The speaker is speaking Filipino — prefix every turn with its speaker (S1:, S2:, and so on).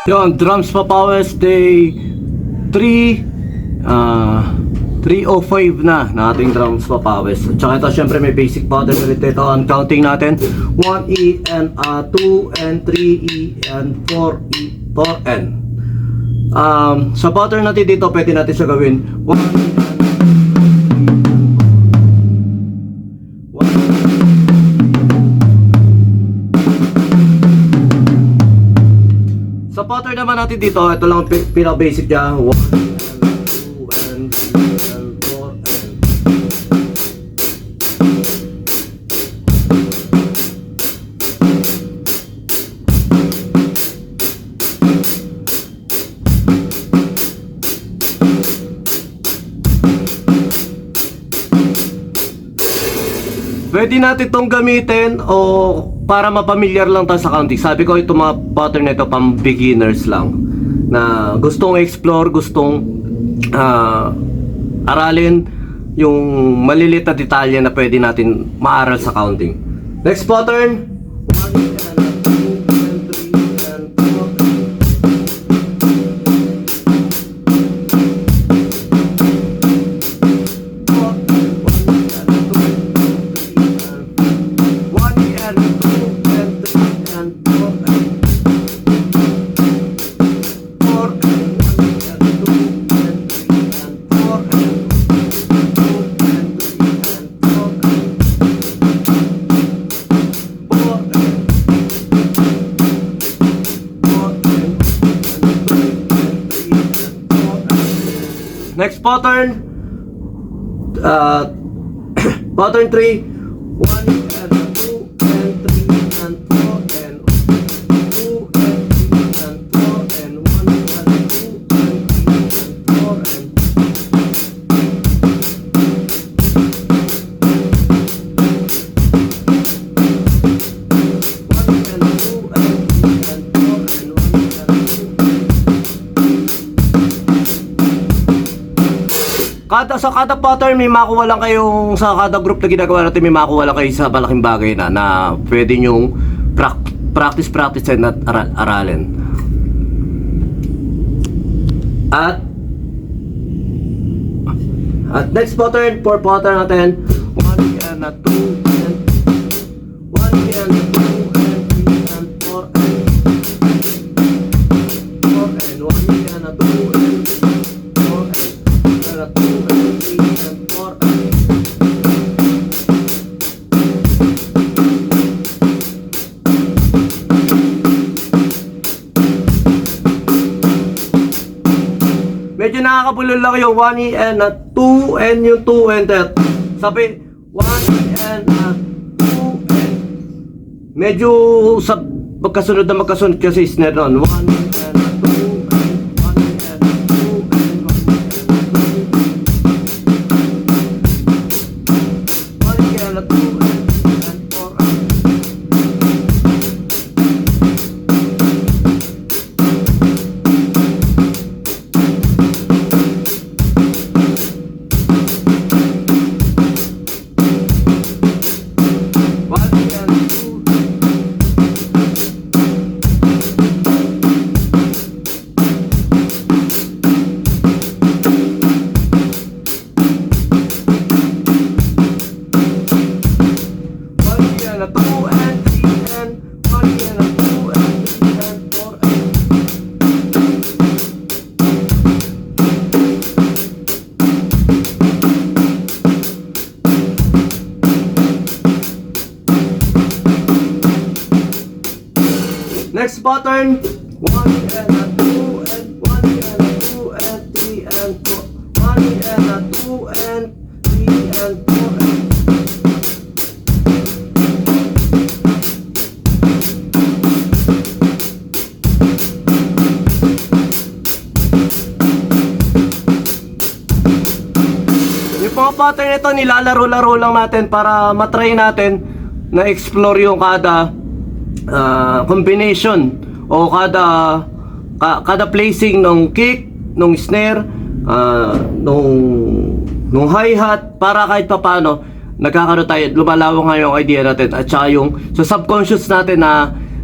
S1: Yon, Drums Papawes Day 3 3:05 na ating Drums Papawes. At saka ito syempre may basic pattern ulit ito. Ang counting natin 1E and 2 and 3E and 4E 4N. Sa pattern natin dito pwede natin siya gawin 1 sa pattern naman natin dito, ito lang ang pinaka-basic niya. 1 and 2 and 3 and 4 and pwede natin itong gamitin o para mapamilyar lang tayo sa counting. Sabi ko ito mga pattern na ito pang beginners lang na gustong explore, gustong aralin yung maliliit na detalye na pwede natin maaral sa counting. Next pattern 1 and 2 and 3 and 4. Next pattern pattern 3 1 and 2 and 3 and 4 and 2 and 3 and 4 and 1 and 2 and 3 and 4 and sa kada pattern may makuha lang kayong sa kada group na ginagawa natin, may makuha lang kayo sa malaking bagay na pwede nyong practice and at aralin. At next pattern, 4 pattern natin 1 and 2 and 1 and 2 and 3 and 4 and 4 and 1 and 2 and 4 and 2 medyo nakakabulol lang yung 1E and 2 and yung 2 and 3. Sabi 1E and 2 and medyo sa magkasunod kasi snare nun 1E and 2 and 1E and 2 and 1E and 2 and 4 and next pattern 1 and 2 and 1 and 2 and 3 and 4 1 and 2 and 3 and 4 and yung mga pattern nito nilalaro-laro lang natin para matry natin na explore yung kada combination o kada placing ng kick, ng snare, nung hi-hat para kahit paano nagkakaroon tayo, lumalawang nga yung idea natin at saka yung sa subconscious natin na